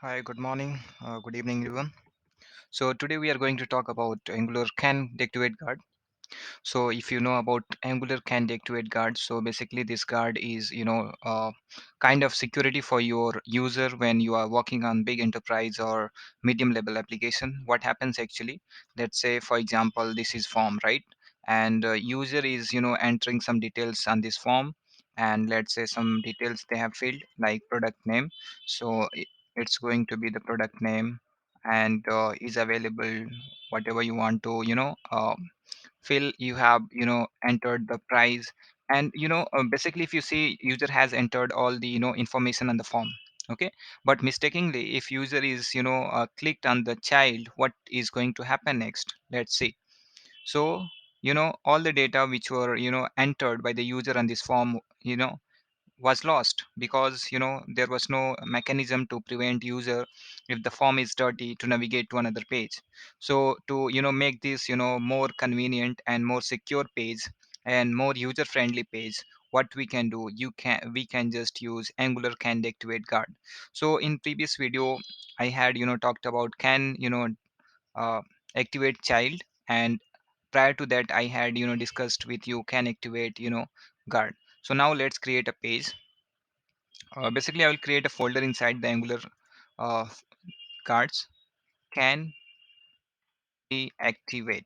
Hi, good morning, good evening, everyone. So today we are going to talk about Angular can deactivate guard. So if you know about Angular can deactivate guard, so basically this guard is kind of security for your user when you are working on big enterprise or medium level application. What happens actually? Let's say for example this is form, right? And user is entering some details on this form, and let's say some details they have filled like product name. So it's going to be the product name and is available whatever you want to fill. You have entered the price, and basically if you see user has entered all the information on the form. Okay, but mistakenly if user is clicked on the child, what is going to happen next? Let's see. So all the data which were entered by the user on this form was lost, because there was no mechanism to prevent user, if the form is dirty, to navigate to another page. So to make this more convenient and more secure page and more user friendly page, what we can do, we can just use Angular can deactivate guard. So in previous video I had talked about can uh, activate child, and prior to that I had discussed with you can activate guard. So now let's create a page. Basically, I will create a folder inside the Angular uh, cards. Can deactivate.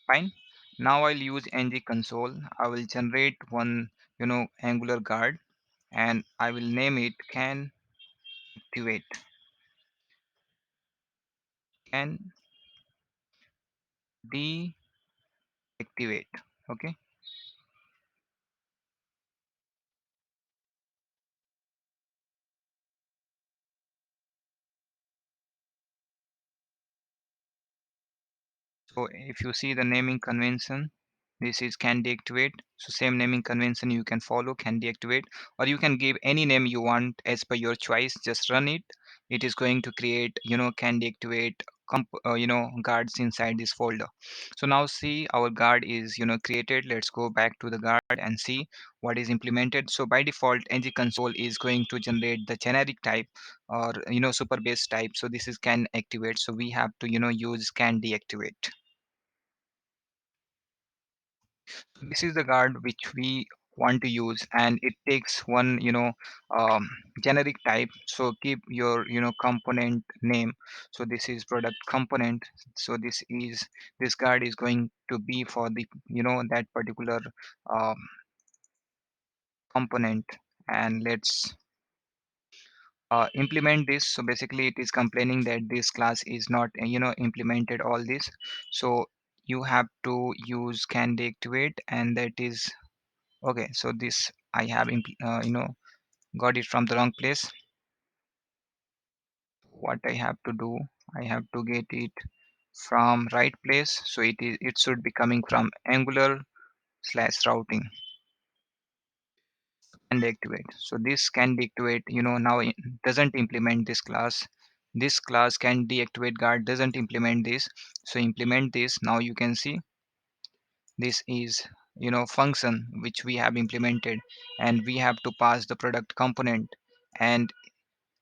Fine. Now I'll use ng console. I will generate one, Angular guard, and I will name it can activate. Can deactivate. Okay. So if you see the naming convention, this is can deactivate. So same naming convention you can follow, can deactivate, or you can give any name you want as per your choice. Just run it. It is going to create can deactivate guards inside this folder. So now see our guard is created. Let's go back to the guard and see what is implemented. So by default, ng console is going to generate the generic type, or super base type. So this is can activate. So we have to use can deactivate. This is the guard which we want to use, and it takes one um, generic type. So keep your component name. So this is product component. So this guard is going to be for the that particular um, component. And let's implement this. So basically it is complaining that this class is not implemented all this. So you have to use can deactivate, and that is okay. So this I have got it from the wrong place. What I have to do, I have to get it from right place. So it should be coming from Angular slash routing and deactivate. So this can deactivate, now it doesn't implement this class. This class can deactivate guard doesn't implement this. So implement this. Now you can see this is function which we have implemented, and we have to pass the product component. And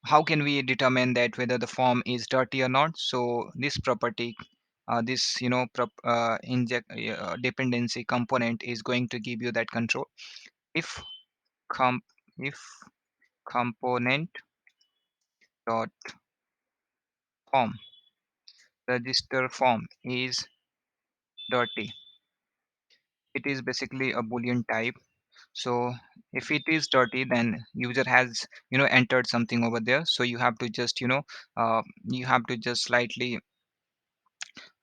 how can we determine that whether the form is dirty or not? So this property, this inject dependency component is going to give you that control. If com if component dot form register form is dirty, it is basically a boolean type. So if it is dirty, then user has entered something over there. So you have to just you have to just slightly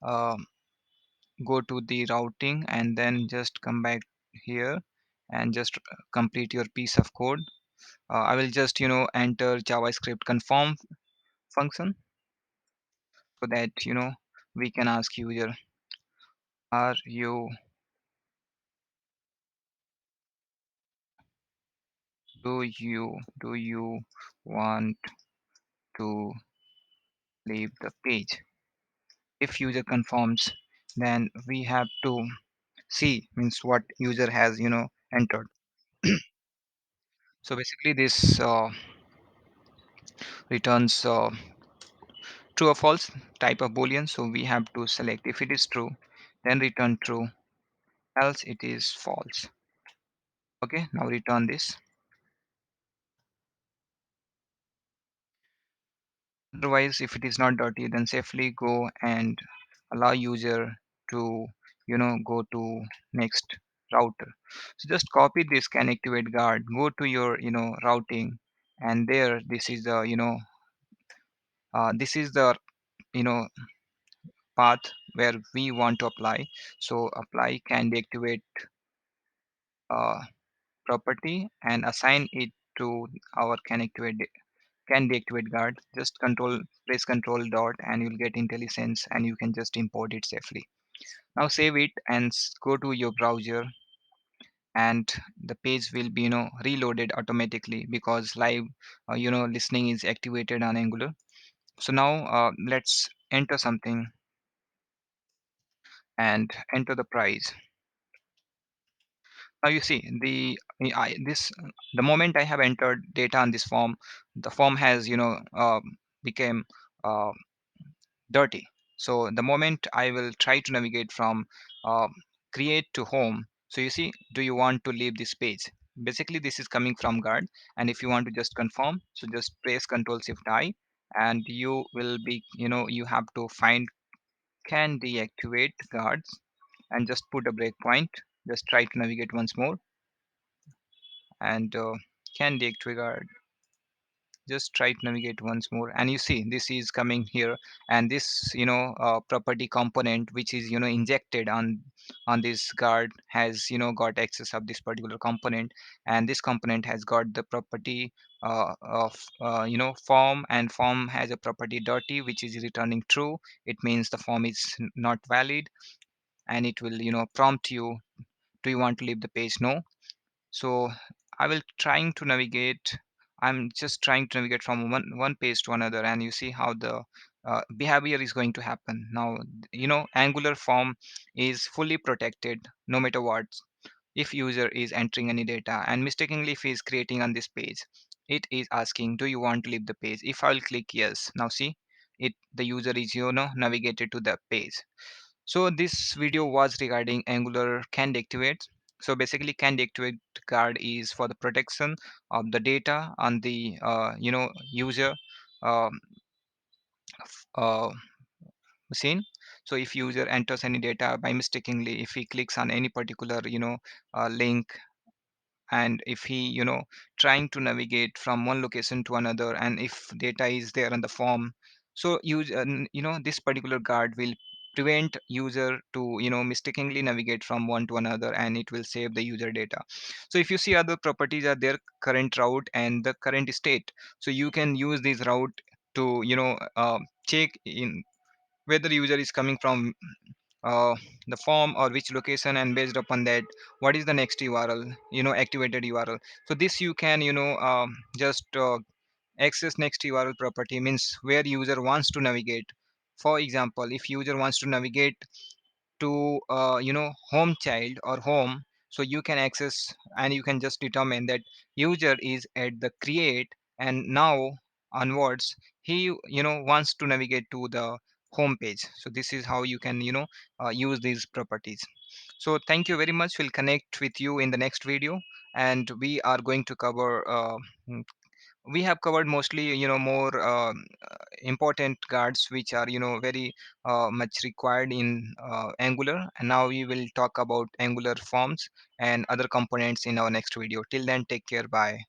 uh, go to the routing, and then just come back here and just complete your piece of code. I will just enter JavaScript confirm function, so that we can ask user, are you do you want to leave the page? If user confirms, then we have to see means what user has entered. So basically this returns true or false type of boolean. So we have to select if it is true, then return true, else it is false. Okay, now return this. Otherwise, if it is not dirty, then safely go and allow user to go to next router. So just copy this can activate guard, go to your routing, and there this is the this is the you know path where we want to apply. So apply can deactivate uh, property and assign it to our can deactivate guard. Just press control dot and you'll get IntelliSense and you can just import it safely. Now save it and go to your browser, and the page will be reloaded automatically because live listening is activated on Angular. So now let's enter something and enter the price. Now you see the moment I have entered data on this form, the form has became uh, dirty. So the moment I will try to navigate from uh, create to home, so you see, do you want to leave this page? Basically, this is coming from guard, and if you want to just confirm, so just press Control Shift I, and you will be you have to find can deactivate guards and just put a breakpoint. Just try to navigate once more and can deactivate guard, just try to navigate once more and you see this is coming here, and this property component which is injected on this guard has got access of this particular component, and this component has got the property of form, and form has a property dirty which is returning true. It means the form is not valid, and it will prompt you, do you want to leave the page? No. So I will trying to navigate. I'm just trying to navigate from one page to another, and you see how the behavior is going to happen. Now, Angular form is fully protected no matter what. If user is entering any data and mistakenly if he is creating on this page, it is asking, do you want to leave the page? If I'll click yes, now see, it the user is navigated to the page. So this video was regarding Angular can deactivate. So basically, can deactivate guard is for the protection of the data on the user um, uh, machine. So if user enters any data by mistakenly, if he clicks on any particular link, and if he trying to navigate from one location to another, and if data is there on the form, so this particular guard will prevent user to mistakenly navigate from one to another, and it will save the user data. So if you see other properties are there, current route and the current state, so you can use this route to check in whether user is coming from uh, the form or which location, and based upon that what is the next URL, activated URL. So this you can just access next URL property, means where user wants to navigate. For example, if user wants to navigate to home child or home, so you can access and you can just determine that user is at the create, and now onwards he wants to navigate to the home page. So this is how you can use these properties. So thank you very much. We'll connect with you in the next video, and we are going to cover we have covered mostly more important guards which are very much required in Angular, and now we will talk about Angular forms and other components in our next video. Till then, take care. Bye.